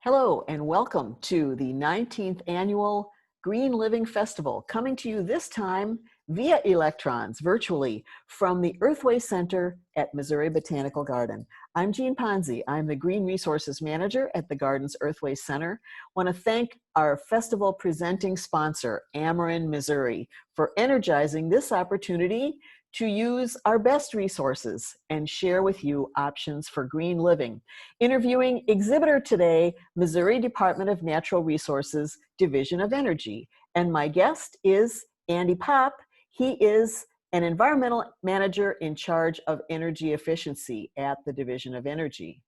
Hello and welcome to the 19th Annual Green Living Festival, coming to you this time via electrons, virtually, from the Earthway Center at Missouri Botanical Garden. I'm Jean Ponzi. I'm the Green Resources Manager at the Garden's Earthway Center. I want to thank our festival presenting sponsor, Ameren, Missouri, for energizing this opportunity to use our best resources and share with you options for green living. Interviewing Exhibitor today, Missouri Department of Natural Resources, Division of Energy. And my guest is Andy Popp. He is an environmental manager in charge of energy efficiency at the Division of Energy.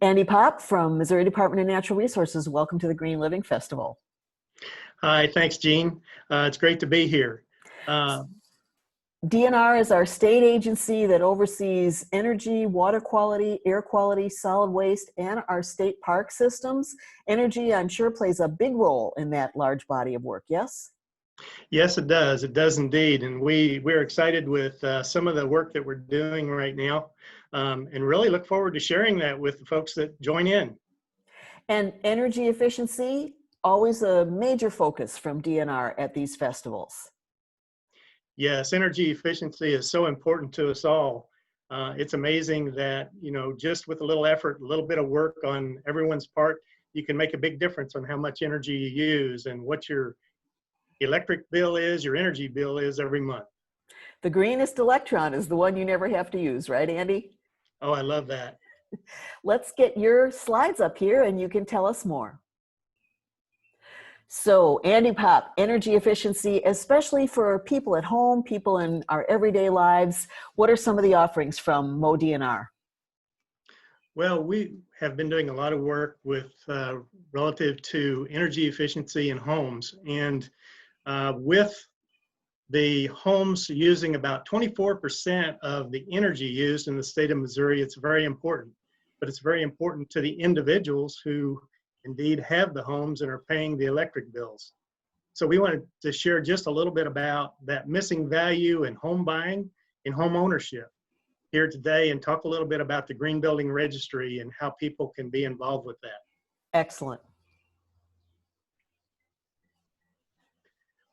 Andy Popp from Missouri Department of Natural Resources, welcome to the Green Living Festival. Hi, thanks, Jean. It's great to be here. DNR is our state agency that oversees energy, water quality, air quality, solid waste, and our state park systems. Energy, I'm sure, plays a big role in that large body of work, yes? Yes, it does. It does indeed. And we're excited with some of the work that we're doing right now, and really look forward to sharing that with the folks that join in. And energy efficiency, always a major focus from DNR at these festivals. Yes, energy efficiency is so important to us all. It's amazing that, just with a little effort, a little bit of work on everyone's part, you can make a big difference on how much energy you use and what your electric bill is, your energy bill is every month. The greenest electron is the one you never have to use, right, Andy? Oh, I love that. Let's get your slides up here and you can tell us more. So, Andy Popp, energy efficiency, especially for people at home, people in our everyday lives. What are some of the offerings from MoDNR? Well, we have been doing a lot of work with relative to energy efficiency in homes, and with the homes using about 24% of the energy used in the state of Missouri, it's very important. But it's very important to the individuals who indeed have the homes and are paying the electric bills. So we wanted to share just a little bit about that missing value in home buying and home ownership here today, and talk a little bit about the Green Building Registry and how people can be involved with that. Excellent.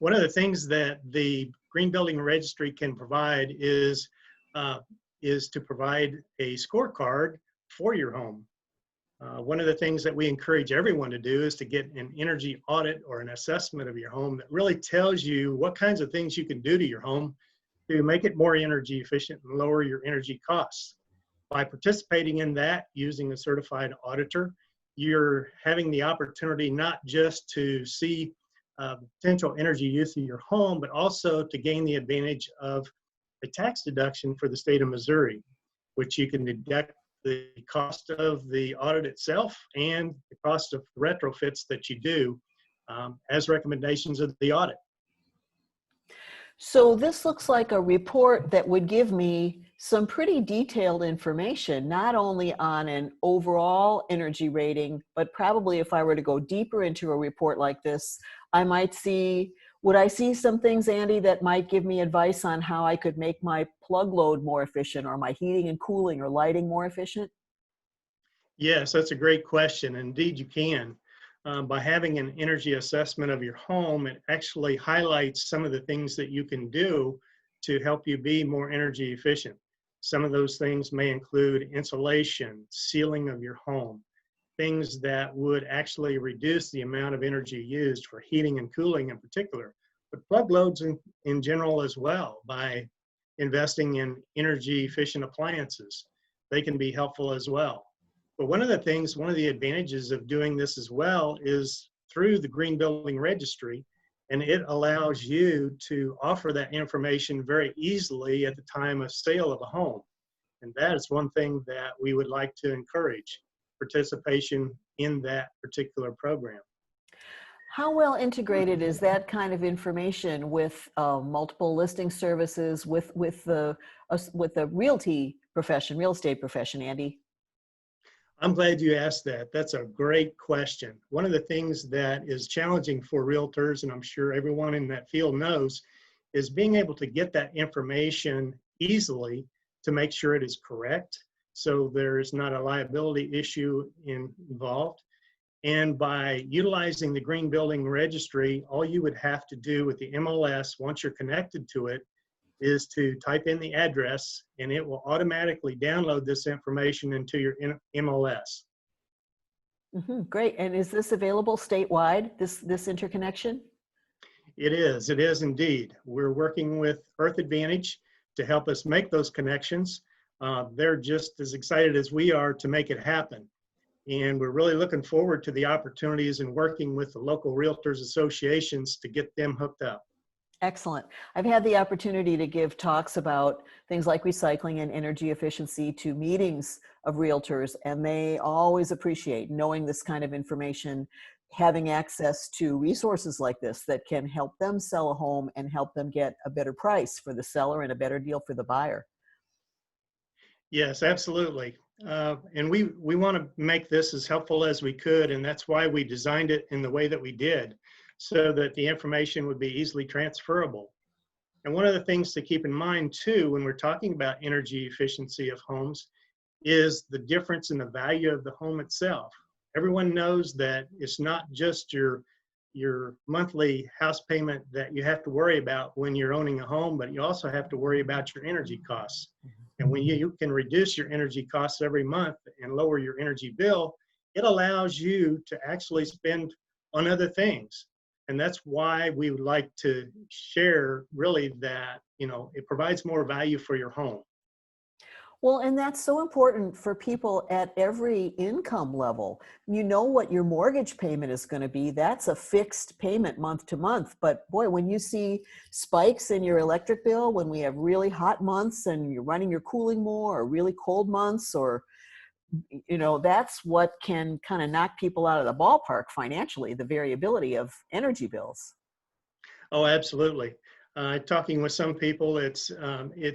One of the things that the Green Building Registry can provide is to provide a scorecard for your home. One of the things that we encourage everyone to do is to get an energy audit or an assessment of your home that really tells you what kinds of things you can do to your home to make it more energy efficient and lower your energy costs. By participating in that using a certified auditor, you're having the opportunity not just to see potential energy use of your home, but also to gain the advantage of a tax deduction for the state of Missouri, which you can deduct the cost of the audit itself and the cost of retrofits that you do as recommendations of the audit. So this looks like a report that would give me some pretty detailed information, not only on an overall energy rating, but probably if I were to go deeper into a report like this, would I see some things, Andy, that might give me advice on how I could make my plug load more efficient or my heating and cooling or lighting more efficient? Yes, that's a great question. Indeed, you can. By having an energy assessment of your home, it actually highlights some of the things that you can do to help you be more energy efficient. Some of those things may include insulation, sealing of your home, things that would actually reduce the amount of energy used for heating and cooling in particular, but plug loads in general as well. By investing in energy efficient appliances, they can be helpful as well. But one of the advantages of doing this as well is through the Green Building Registry, and it allows you to offer that information very easily at the time of sale of a home. And that is one thing that we would like to encourage, participation in that particular program. How well integrated is that kind of information with multiple listing services, with the real estate profession, Andy? I'm glad you asked that. That's a great question. One of the things that is challenging for realtors, and I'm sure everyone in that field knows, is being able to get that information easily to make sure it is correct so there's not a liability issue involved. And by utilizing the Green Building Registry, all you would have to do with the MLS, once you're connected to it, is to type in the address, and it will automatically download this information into your MLS. Great. And is this available statewide, this interconnection? It is indeed. We're working with Earth Advantage to help us make those connections. They're just as excited as we are to make it happen. And we're really looking forward to the opportunities and working with the local realtors associations to get them hooked up. Excellent. I've had the opportunity to give talks about things like recycling and energy efficiency to meetings of realtors, and they always appreciate knowing this kind of information, having access to resources like this that can help them sell a home and help them get a better price for the seller and a better deal for the buyer. Yes, absolutely. And we want to make this as helpful as we could, and that's why we designed it in the way that we did, so that the information would be easily transferable. And one of the things to keep in mind too, when we're talking about energy efficiency of homes, is the difference in the value of the home itself. Everyone knows that it's not just your monthly house payment that you have to worry about when you're owning a home, but you also have to worry about your energy costs. And when you can reduce your energy costs every month and lower your energy bill, it allows you to actually spend on other things. And that's why we would like to share really that, it provides more value for your home. Well, and that's so important for people at every income level. You know what your mortgage payment is going to be. That's a fixed payment month to month. But boy, when you see spikes in your electric bill, when we have really hot months and you're running your cooling more, or really cold months, or that's what can kind of knock people out of the ballpark financially, the variability of energy bills. Oh, absolutely. Talking with some people, it's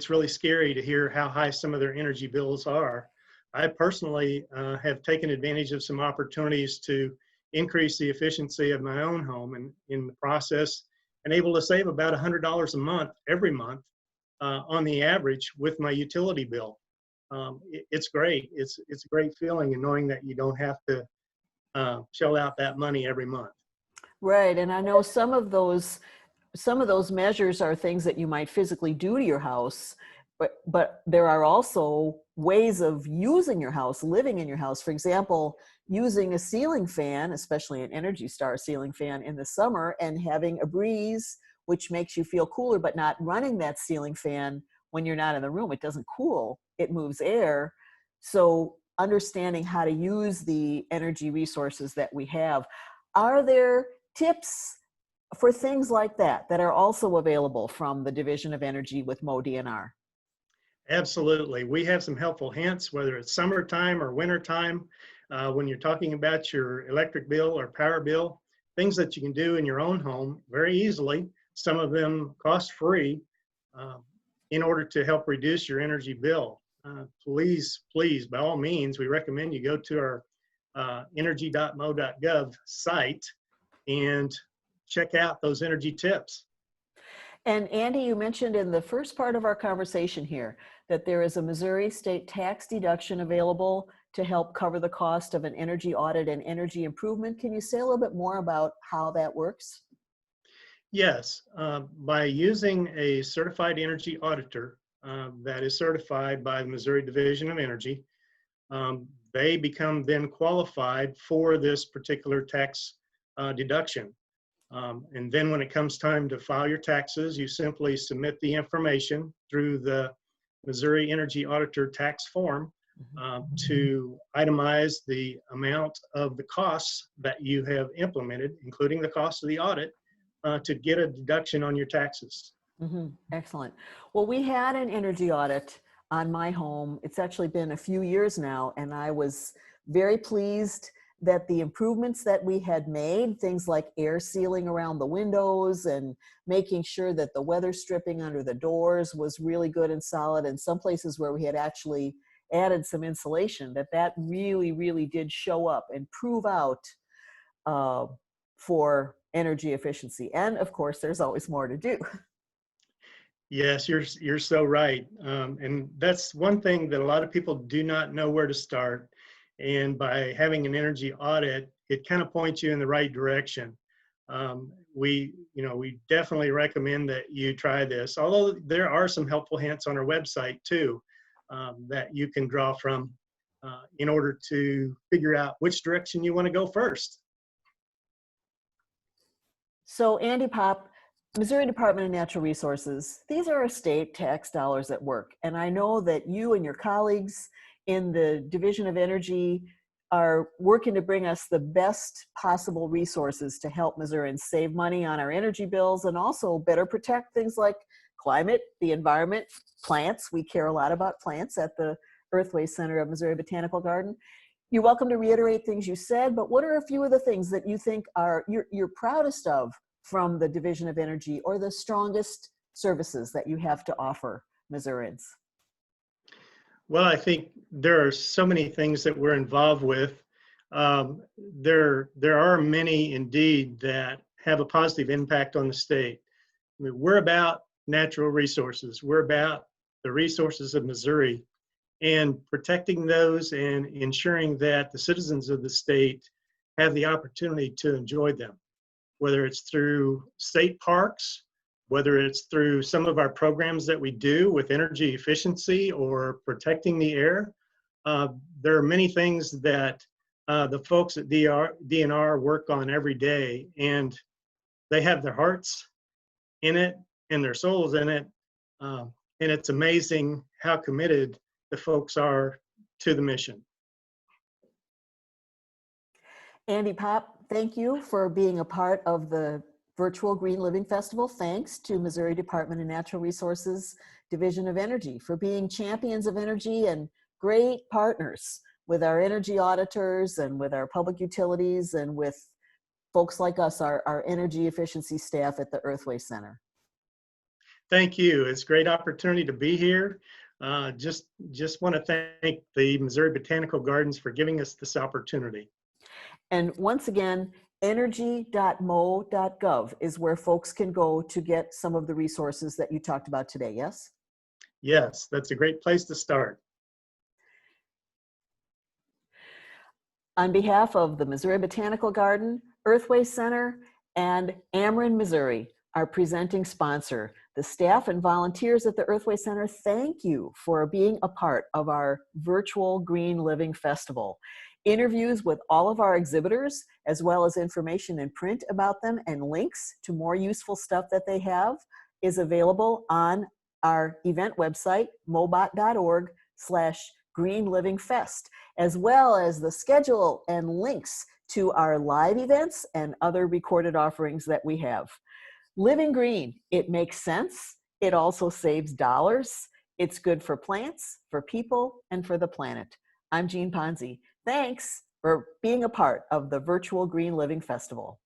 really scary to hear how high some of their energy bills are. I personally have taken advantage of some opportunities to increase the efficiency of my own home, and in the process, and able to save about $100 a month every month on the average with my utility bill. It's great. It's a great feeling in knowing that you don't have to shell out that money every month. Right, and I know some of those measures are things that you might physically do to your house, but there are also ways of using your house, living in your house. For example, using a ceiling fan, especially an Energy Star ceiling fan in the summer, and having a breeze, which makes you feel cooler, but not running that ceiling fan when you're not in the room. It doesn't cool, it moves air. So understanding how to use the energy resources that we have. Are there tips for things like that are also available from the Division of Energy with MoDNR? Absolutely. We have some helpful hints, whether it's summertime or wintertime, when you're talking about your electric bill or power bill, things that you can do in your own home very easily, some of them cost-free, in order to help reduce your energy bill. Please, by all means, we recommend you go to our energy.mo.gov site and check out those energy tips. And Andy, you mentioned in the first part of our conversation here that there is a Missouri state tax deduction available to help cover the cost of an energy audit and energy improvement. Can you say a little bit more about how that works? Yes, by using a certified energy auditor that is certified by the Missouri Division of Energy, they become then qualified for this particular tax deduction. And then when it comes time to file your taxes, you simply submit the information through the Missouri Energy Auditor tax form to itemize the amount of the costs that you have implemented, including the cost of the audit, to get a deduction on your taxes. Excellent. Well, we had an energy audit on my home. It's actually been a few years now, and I was very pleased that the improvements that we had made, things like air sealing around the windows and making sure that the weather stripping under the doors was really good and solid, and some places where we had actually added some insulation, that really, really did show up and prove out for energy efficiency. And of course, there's always more to do. Yes, you're so right. And that's one thing that a lot of people do not know where to start. And by having an energy audit, it kind of points you in the right direction. We definitely recommend that you try this. Although there are some helpful hints on our website too, that you can draw from in order to figure out which direction you want to go first. So Andy Popp, Missouri Department of Natural Resources, these are state tax dollars at work. And I know that you and your colleagues in the Division of Energy are working to bring us the best possible resources to help Missourians save money on our energy bills and also better protect things like climate, the environment, plants. We care a lot about plants at the Earthway Center of Missouri Botanical Garden. You're welcome to reiterate things you said, but what are a few of the things that you think are you're proudest of from the Division of Energy, or the strongest services that you have to offer Missourians? Well, I think there are so many things that we're involved with. There are many indeed that have a positive impact on the state. I mean, we're about natural resources. We're about the resources of Missouri and protecting those and ensuring that the citizens of the state have the opportunity to enjoy them, whether it's through state parks, whether it's through some of our programs that we do with energy efficiency or protecting the air. There are many things that the folks at DNR work on every day, and they have their hearts in it and their souls in it. And it's amazing how committed the folks are to the mission. Andy Popp, thank you for being a part of the virtual Green Living Festival. Thanks to Missouri Department of Natural Resources Division of Energy for being champions of energy and great partners with our energy auditors and with our public utilities and with folks like us, our energy efficiency staff at the Earthway Center. Thank you. It's a great opportunity to be here. Just want to thank the Missouri Botanical Gardens for giving us this opportunity. And once again, energy.mo.gov is where folks can go to get some of the resources that you talked about today, yes? Yes, that's a great place to start. On behalf of the Missouri Botanical Garden, Earthway Center, and Ameren, Missouri, our presenting sponsor, the staff and volunteers at the Earthway Center, thank you for being a part of our virtual Green Living Festival. Interviews with all of our exhibitors, as well as information in print about them and links to more useful stuff that they have, is available on our event website, mobot.org/Green Living Fest, as well as the schedule and links to our live events and other recorded offerings that we have. Living green, it makes sense. It also saves dollars. It's good for plants, for people, and for the planet. I'm Jean Ponzi. Thanks for being a part of the virtual Green Living Festival.